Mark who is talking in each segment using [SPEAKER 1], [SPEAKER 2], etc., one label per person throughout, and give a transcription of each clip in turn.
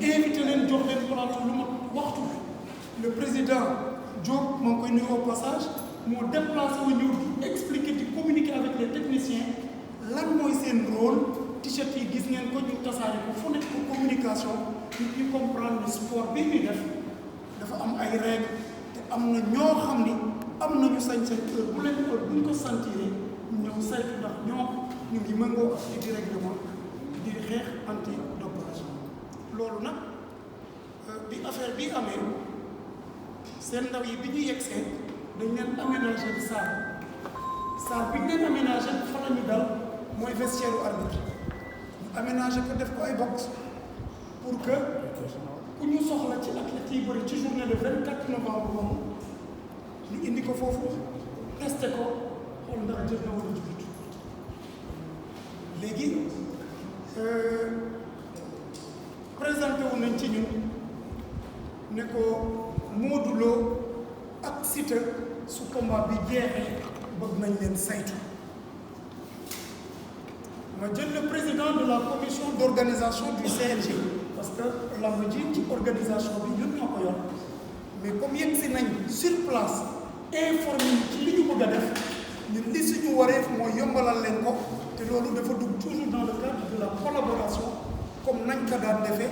[SPEAKER 1] invité leen jox leen plateau lu ma waxtu le président Diop moo ngi koy nuyu au passage moo déplacé wu ñëw di expliquer di communiquer avec les techniciens lan mooy seen rôle t-shirt yi gis ngeen ko ñu tasaare ko fu nekk pour communication ñu comprendre le sport bi ñuy def dafa am ay règles te am na ñoo xam ni am nañu sañ-sañ heure bu leen heure buñ ko sentiree ñëw saytu ndax ñoom ñu ngi mëngoo ak di règlement di xeex anti dopage loolu nag bi affaire bi amee seen ndaw yi bi ñu yegsee dañ leen aménagé bi salle bi ñu leen aménagé fa la ñu dal mooy vestiaire u arbitre ñu aménagé ko def ko ay box pour que ku ñu soxla ci athlètes yi bëri ci journée le 24 novembre moomu ñu indi ko foofu testé ko xool ndax jël na wala jubut léegi présenté wu nañ ci ñun ne ko Modou Lo ak Siteu su combat bi jeexee bëgg nañ leen saytu ma jël le président de la commission d'organisation du CNG parce que lamb ji ci organisation bi ñun ñoo ko yor mais comme yegg si nañ sur place informé ci li ñu bëgg a def ñun li suñu wareef mooy yombalal leen ko te loolu dafa dugg toujours dans le cadre de la collaboration comme nañ ko daan defee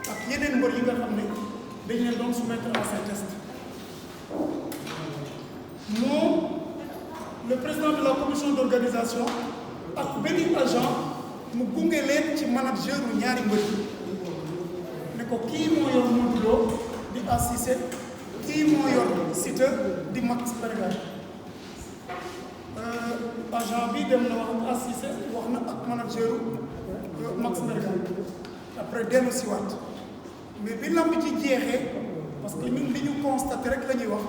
[SPEAKER 1] ak yeneen mbër yi nga xam ne dañ leen doon soumettre à ces tests moom le président de la commission d'organisation ak benn agent mu gunge leen ci manager u ñaari mbër ne ko kii moo yor Modou Lo di assisté kii moo yor Siteu di Max Mbergane agent bi dem na wax ak assisté wax na ak manager u Max Mbergane après dellu si waat mais bi lamb ci jeexee parce que ñun li ñu constaté rek la ñuy wax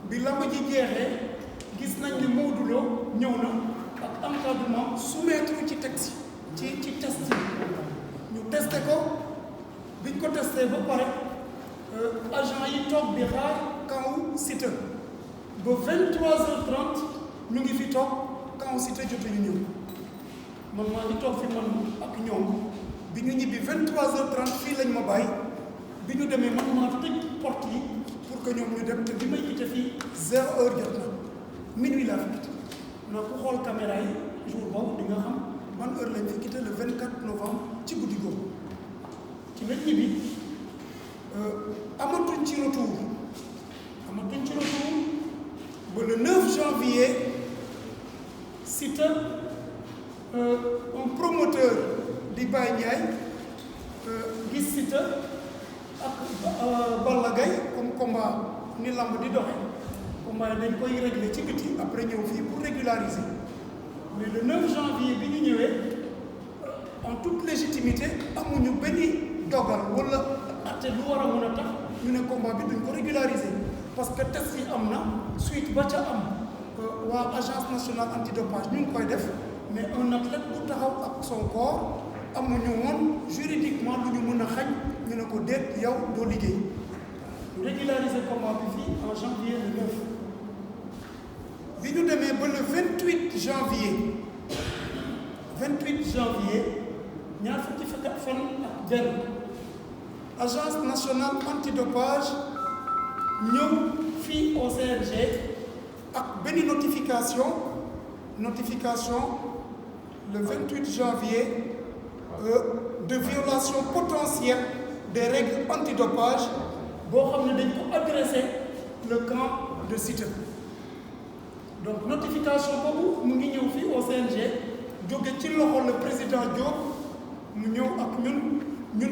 [SPEAKER 1] bi lamb ci jeexee gis nañ ni Modou Lo ñëw na ak encadrement soumettre ci texte ci test yi ñu testé ko biñ ko testé ba pare agent yi toog di xaar kaw Siteu ba 23h30 ñu ngi fi toog kaw Siteu jotuñu ñëw man maa ngi toog fi man ak ñoom bi ñu ñibbi 23h30 fii lañ ma bàyyi bi ñu demee man maa tëj porte yi pour que ñoom ñu dem te bi may quitté fii 0h jot na minuit laa fi quitté na ku xool caméra yi jour boobu di nga xam ban heure lañ fi quitté le 24 novembre ci guddi googu ci lañ ñibbi amatuñ ci retour ba le 9 janvier Siteu un promoteur di Baye Ndiaye gis Siteu ak Balla Gaye comme combat ni lamb di doxe combat dañ koy régler ci biti après ñëw fii pour régulariser mais le 9 janvier bi ñu ñëwee en toute légitimité amuñu benn dogal wala atte lu war a mën a tax ñu ne combat bi duñ ko régulariser parce que test yi am na suite ba ca am waa agence nationale antidopage ñu ngi koy def mais un athlète bu taxaw ak son corps amuñu woon juridiquement lu ñu mën a xañ ñu ne ko déet yow doo liggéey ñu régulariser combat bi fii en janvier le 9 bi ñu demee ba le 28 janvier ñaar fukki fan ak benn agence nationale antidopage ñëw fii au CNG ak benn notification le 28 janvier de violation potentielle des règles antidopage boo xam ne dañ ko adressé le camp de Siteu donc notification boobu mu ngi ñëw fii au CNG jóge ci loxo le président Diop mu ñëw ak ñun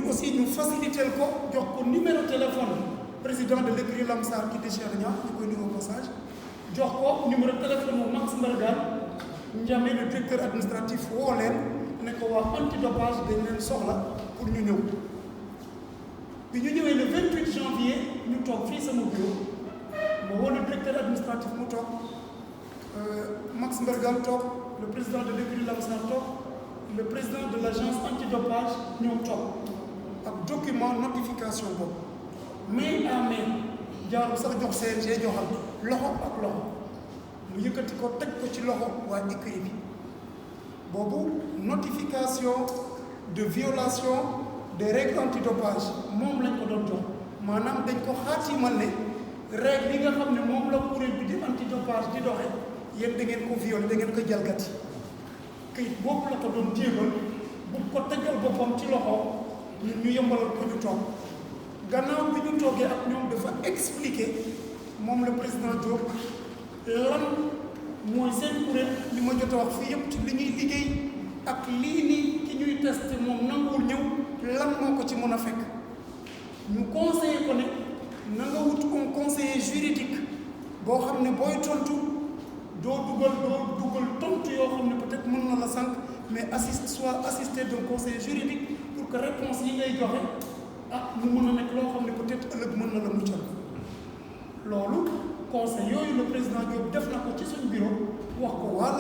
[SPEAKER 1] aussi ñu faciliter ko jox ko numéro téléphone président de l'écurie Lamsar ki di Cheikh Niang ñu koy nuyu au passage jox ko numéro téléphone mu Max Mbergane Ndiame le directeur administratif woo leen ne ko waa antidopage dañ leen soxla pour ñu ñëw bi ñu ñëwee le 28 janvier ñu toog fii sama bureau ma woo le directeur administratif mu toog Max Mbergane toog le président de l'écurie Lamsar toog le président de l'agence antidopage ñoo toog ak document notification boobu main à main jaarul sax jox CNG joxal loxo ak loxo mu yëkkati ko teg ko ci loxo waa écurie bi boobu notification de violation des règles antidopage moom lañ ko doon jox maanaam dañ ko xaatimal ne règle yi nga xam ne moom la kuréel bi di antidopage di doxe yéen da ngeen ko violé da ngeen ko jalgati këyit boobu la ko doon jéemal bu ko tëggal boppam ci loxo ñun ñu yëmbalal ko ñu toog gannaaw bi ñu toogee ak ñoom dafa expliquer moom le président Diop lan mooy seen kuréel li ma jot a wax fii yëpp ci li ñuy liggéey ak lii nii ki ñuy testé moom nanguwul ñëw lan moo ko ci mën a fekk ñu conseillé ko ne na nga wut un conseiller juridique boo xam ne booy tontu doo dugal tontu yoo xam ne peut-être mën na la sànq mais soit assisté d'un conseiller juridique pour que réponse yi ngay joxe mu mën a nekk loo xam ne peut-être ëllëg mën na la muccal loolu conseil yooyu le président Diop def na ko ci suñu bureau wax ko waa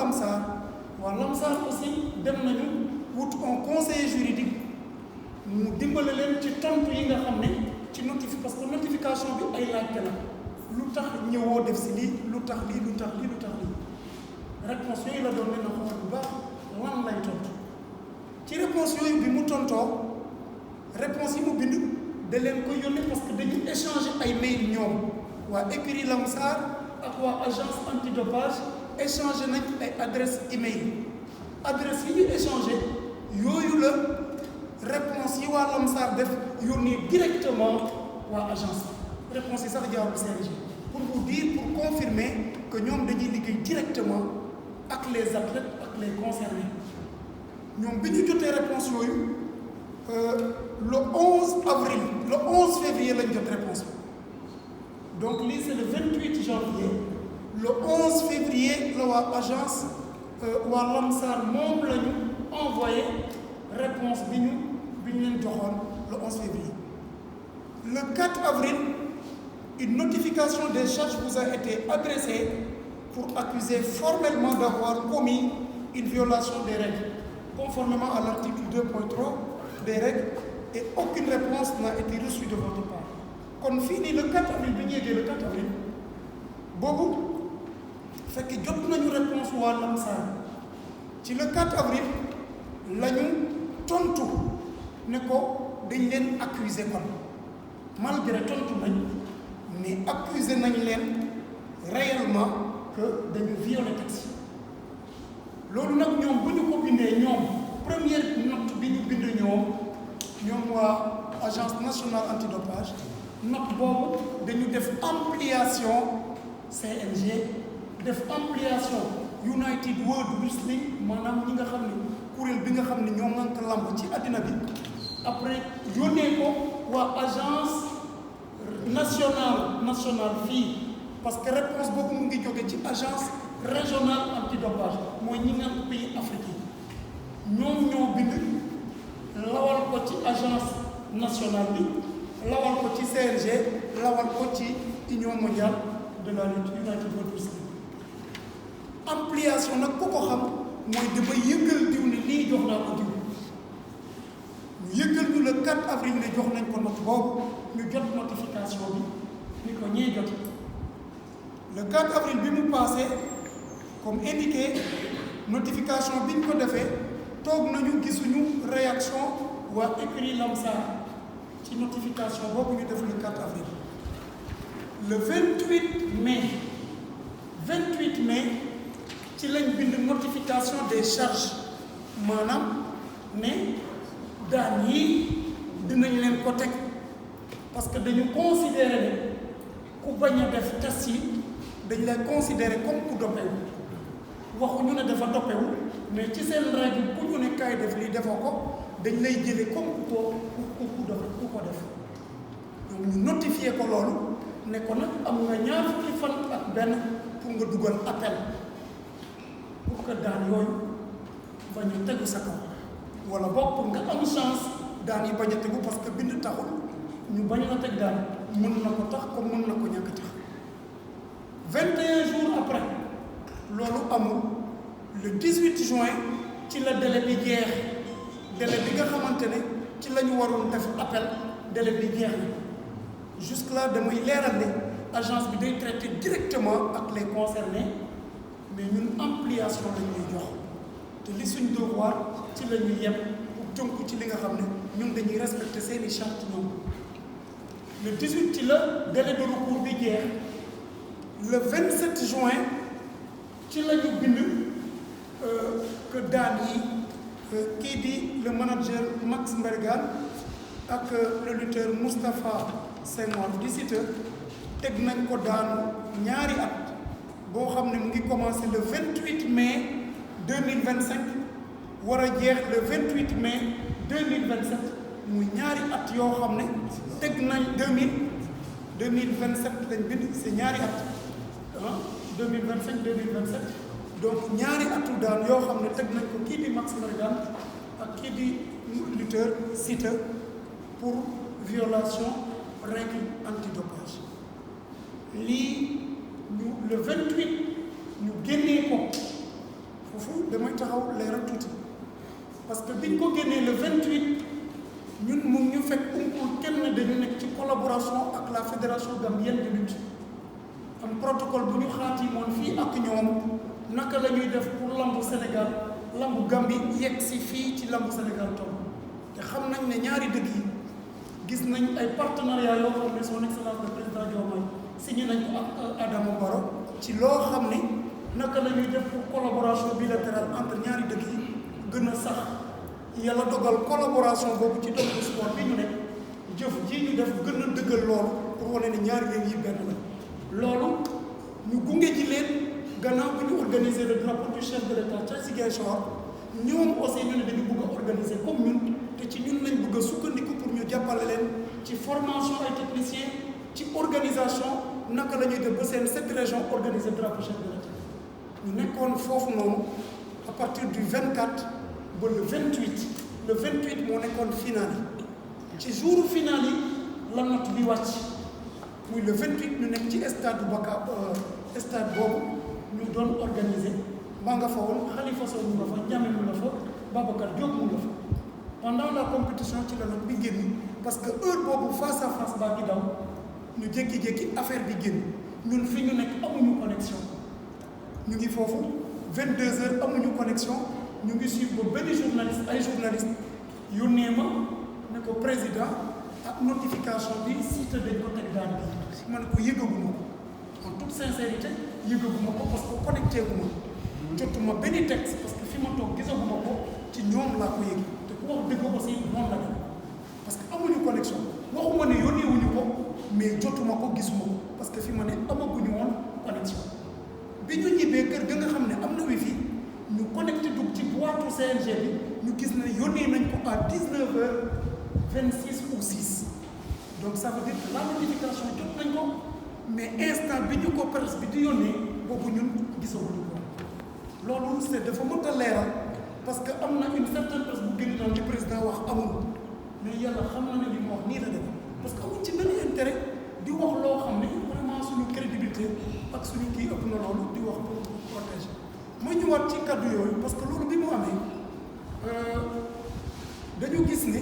[SPEAKER 1] Lamsar aussi dem nañu wut un conseiller juridique mu dimbale leen ci tontu yi nga xam ne ci parce que notification bi ay laajte la lu tax ñëwoo def si lii lu tax lii réponse yooyu la doon ne na xool bu baax lan lay tontu ci réponse yooyu bi mu tontoo réponse yi mu bind da leen koy yónnee parce que dañu échanger ay mail ñoom waa écurie Lamsar ak waa agence antidopage échanger nañ ay adresse email adresse yi ñu échanger yooyu la réponse yi waa Lamsar def yónnee directement waa agence réponse yi sax jaarul CNG pour vous dire pour confirmer que ñoom dañuy liggéey directement ak les athlètes ak les concernés ñoom bi ñu jotee réponse yooyu le 11 février lañ jot réponse bi donc lii c'est le 28 janvier le 11 février la waa agence waa Lamsar moom la ñu envoyé réponse bi ñu leen joxoon le 11 février le 4 avril une notification des charges vous a été adressée pour accuser formellement d'avoir commis une violation des règles conformément à l'article 2.3 des règles et aucune réponse n'a été reçue de votre part kon fii nii le 4 avril bi ñu yeggee le 4 avril boobu fekk jot nañu réponse waa Lamsar ci le 4 avril la ñu tontu ne ko dañ leen accuser kon malgré tontu nañ mais accusé nañ leen réellement que dañu violé texte loolu nag ñoom bu ñu ko bindee ñoom première note bi ñu bind ñoom waa agence nationale antidopage note boobu dañu def ampliation CNG def ampliation United World Wrestling maanaam ñi nga xam ne kuréel bi nga xam ne ñoo ngànk lamb ci àddina bi après yónnee ko waa agence nationale fii parce que réponse boobu mu ngi jóge ci agence régionale antidopage mooy ñi ngànk pays Afrique yi ñoom ñoo bind lawal ko ci agence nationale bi lawal ko ci CNG lawal ko ci union mondiale de la lutte United World Wrestling ampliation nag ku ko xam mooy dama yëgal diw ni lii jox naa ko diw ñu yëgal ñu le 4 avril ne jox nañ ko note boobu ñu jot notification bi ni ko ñee jot le 4 avril bi mu passé comme indiqué notification bi ñu ko defee toog nañu gisuñu réaction waa écurie Lamsar ci notification boobu ñu def le 4 avril le 28 mai ci lañ bind notification des charges maanaam ne daan yi dinañ leen ko teg parce que dañu considérer ne ku bañ a def test yi dañ lay considérer comme ku doppewu waxuñu ne dafa doppewu mais ci seen règle ku ñu ne kaay def lii defoo ko dañ lay jëlee comme ku ko def donc ñu notifier ko loolu ne ko nag am nga ñaar fukki fan ak benn pour nga dugal appel pour que daan yooyu bañ a tegu sa kaw wala boog pour nga am chance daan yi bañ a tegu parce que bind taxul ñu bañ la teg daan mën na ko tax comme mën na ko ñàkk tax 21 jours après loolu amul le 18 juin ci la délai bi jeex délai bi nga xamante ne ci la ñu waroon def appel délai bi jeex na jusque là damay leeral ne agence bi day traiter directement ak les concernés mais ñun ampliation la ñuy jox te li suñ devoir ci la ñuy yem pour tënku ci li nga xam ne ñun dañuy respecter seeni charte ñoom. Le 18 ci la délai de recours bi jeex le 27 juin ci la ñu bind que daan yi kii di le manager Max Mbergane ak le lutteur Moustapha Senghor di Siteu teg nañ ko daanu ñaari at boo xam ne mu ngi commencé le 28 mai 2025 war a jeex le 28 mai 2027 muy ñaari at yoo xam ne teg nañ 2027 lañ bind c'est ñaari at 2025 2027 donc ñaari atu daan yoo xam ne teg nañ ko kii di Max Mbergane ak kii di lutteur Siteu pour violation règle antidopage lii ñu le 28 ñu génnee ko foofu damay taxaw leeral tuuti parce que biñ ko génnee le 28 ñun mu ñu fekk umpul kenn dañu nekk ci collaboration ak la fédération gambienne de lutte am protocole bu ñu xaatimoon fii ak ñoom naka la ñuy def pour lambu Sénégal lambu Gambie yegg si fii ci lambu Sénégal toll te xam nañ ne ñaari dëkk yi gis nañ ay partenariat yoo xam ne son excellence le président Diomaye signé nañ ko ak Adama Barrow ci loo xam ne naka la ñuy def pour collaboration bilatérale entre ñaari dëkk yi gën a sax yàlla dogal collaboration boobu ci domaine sport bi ñu nekk jëf ji ñu def gën a dëggal loolu pour wane ne ñaari réew yi benn la loolu ñu gunge ji leen gannaaw bu ñu organiser le drapeau du chef de l'État ca Ziguinchor ñoom aussi ñu ne dañu bëgg a organiser comme ñun te ci ñun lañ bëgg a sukkandiku pour ñu jàppale leen ci formation ay techniciens ci organisation naka la ñuy def ba seen 7 régions organiser drapeau chef de l'État ñu nekkoon foofu noonu à partir du 24 ba le 28 le 28 moo nekkoon final yi ci jour final yi la note bi wàcc muy le 28 ñu nekk ci stade Baka stade boobu ñu doon organiser maa nga fa woon Khalifa Sow mu nga fa Ndiame mu nga fa Babacar Diop mu nga fa pendant la compétition ci la note bi génn parce que heure boobu face à face baa ngi daw ñu jékki-jékki affaire bi génn ñun fi ñu nekk amuñu connexion ñu ngi foofu 22h amuñu connexion ñu ngi suivre ba benn journaliste ay journaliste yónnee ma ne ko président ak notification bi Siteu dañ ko teg daan bi ma ne ko yëgaguma ko en toute sincérité yëgaguma ko parce que connecté gu ma jotuma benn texte parce que fi ma toog gisaguma ko ci ñoom laa ko yëg te ku wax dëgg aussi noonu la dem parce que amuñu connexion waxuma ne yónneewuñu ko mais jotuma ko gisuma ko parce que fi ma ne amaguñu woon connexion bi ñu ñibbee kër ga nga xam ne am na wifi ñu connecté dugg ci boîte CNG bi ñu gis ne yónnee nañ ko à 19h26 ou 6 donc ça veut dire que la notification jot nañ ko mais instant bi ñu ko presse bi di yónnee boobu ñun gisaguñu ko loolu c'est dafa mën a leeral parce que am na une certaine presse bu gën naan li président wax amul mais yàlla xam na ne li mu wax nii la dem parce que amuñ ci benn intérêt di wax loo xam ne vraiment suñu crédibilité ak suñu kii ëpp na loolu di wax pour protéger mooy ñëwaat ci kaddu yooyu parce que loolu bi mu amee dañu gis ne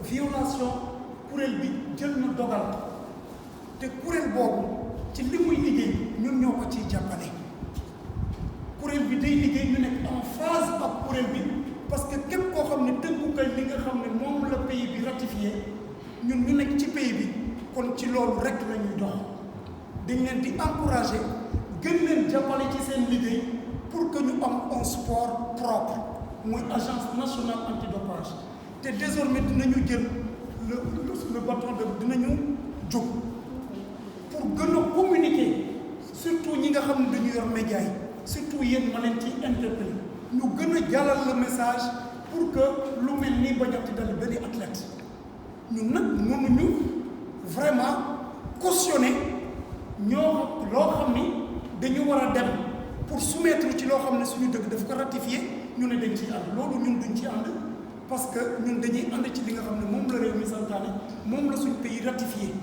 [SPEAKER 1] violation kuréel bi jël na dogal te kuréel boobu ci li muy liggéey ñun ñoo ko ciy jàppale kuréel bi day liggéey ñu nekk en phase ak kuréel bi parce que képp koo xam ne tënkukaay li nga xam ne moom la pays bi ratifié ñun ñu nekk ci pays bi kon ci loolu rek la ñuy dox dañ leen di encourager gën leen jàppale ci seen liggéey pour que ñu am un sport propre muy agence nationale antidopage te désormais dinañu jël le bâton de dinañu jóg pour gën a communiquer surtout ñi nga xam ne dañu yor média yi surtout yéen ma leen ci interpellé ñu gën a jàllal le message pour que lu mel nii ba jot dal benn athlète ñun nag mënuñu vraiment cautionner ñoo loo xam ni dañu war a dem pour soumettre ci loo xam ne suñu dëkk daf ko ratifier ñu ne dañ ciy ànd loolu ñun duñ ci ànd parce que ñun dañuy ànd ci li nga xam ne moom la réew mi santaane moom la suñu pays ratifié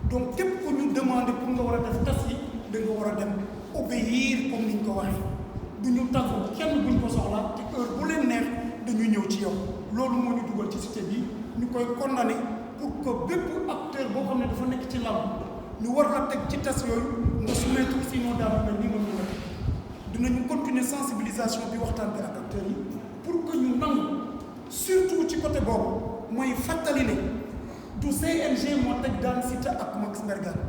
[SPEAKER 1] donc képp ku ñu demandé pour nga war a def tas yi da nga war a dem obéir comme niñ ko waxee du ñu tàggu kenn buñ ko soxlaa te heure bu leen neex dañuy ñëw ci yow loolu moo ñu dugal ci cité bi ñu koy condamné pour que bépp acteur boo xam ne dafa nekk ci lamb ñu war la teg ci tas yooyu nga soumettre sinon daal mel ni ma ñu la dinañu continuer sensibilisation bi waxtaan bi ak acteurs yi pour que ñu nangu surtout ci côté boobu mooy fàttali ne du CNG moo teg daan Siteu ak Max Mbergane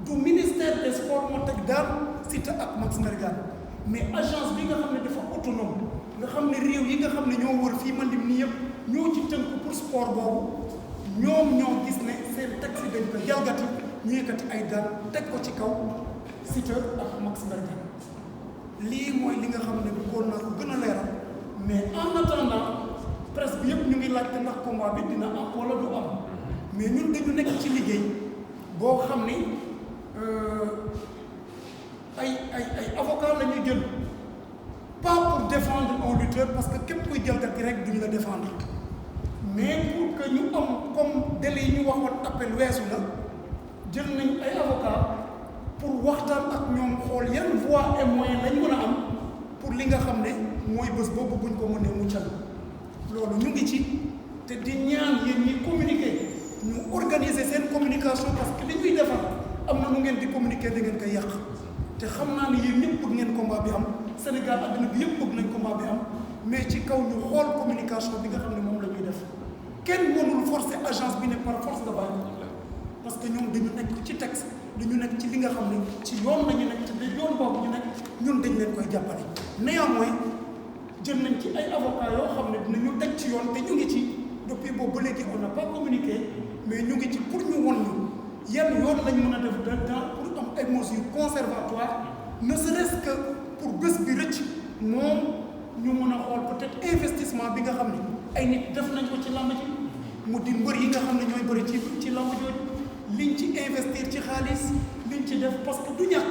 [SPEAKER 1] du ministère des sports moo teg daan Siteu ak Max Mbergane mais agence bi nga xam ne dafa autonome nga xam ne réew yi nga xam ne ñoo wër fii man lim nii yëpp ñoo ci tënk pour sport boobu ñoom ñoo gis ne seen texte yi dañ ko jalgati ñu yëkkati ay daan teg ko ci kaw Siteu ak Max Mbergane lii mooy li nga xam ne bëggoon naa ko gën a leeral mais en attendant presse bi yëpp ñu ngi laajte ndax combat bi dina am wala du am mais ñun dañu nekk ci liggéey boo xam ni ay avocat la ñuy jël pas pour défendre un lutteur parce que képp kuy jalgati rek duñu la défendre mais pour que ñu am comme délai yi ñu waxoon appel weesu na jël nañ ay avocat pour waxtaan ak ñoom xool yan voies et moyens lañ mën a am pour li nga xam ne mooy bés boobu buñ ko mënee muccal loolu ñu ngi ci te di ñaan yéen ñi communiquer ñu organiser seen communication parce que li ñuy defar am na nu ngeen di communiquer da ngeen koy yàq te xam naa ne yéen ñëpp bëgg ngeen combat bi am Sénégal àdduna bi yëpp bëgg nañ combat bi am mais ci kaw ñu xool communication bi nga xam ne moom la ñuy def kenn mënul forcer agence bi ne par force nga bàyyi parce que ñoom dañu nekk ci texte dañu nekk ci li nga xam ne ci yoon lañu nekk te yoon boobu ñu nekk ñun dañ leen koy jàppale néanmoins jël nañ ci ay avocats yoo xam ne dinañu teg ci yoon te ñu ngi ci depuis boobu ba léegi on n'a pas communiqué mais ñu ngi ci pour ñu won ñu yan yoon lañ mën a def dans pour am ay mesures conservatoires ne serait-ce que pour bés bi rëcc moom ñu mën a xool peut-être investissement bi nga xam ne ay nit def nañ ko ci làmb ji mu di mbër yi nga xam ne ñooy bëri ci làmb jooju liñ ci investir ci xaalis liñ ci def parce que du ñàkk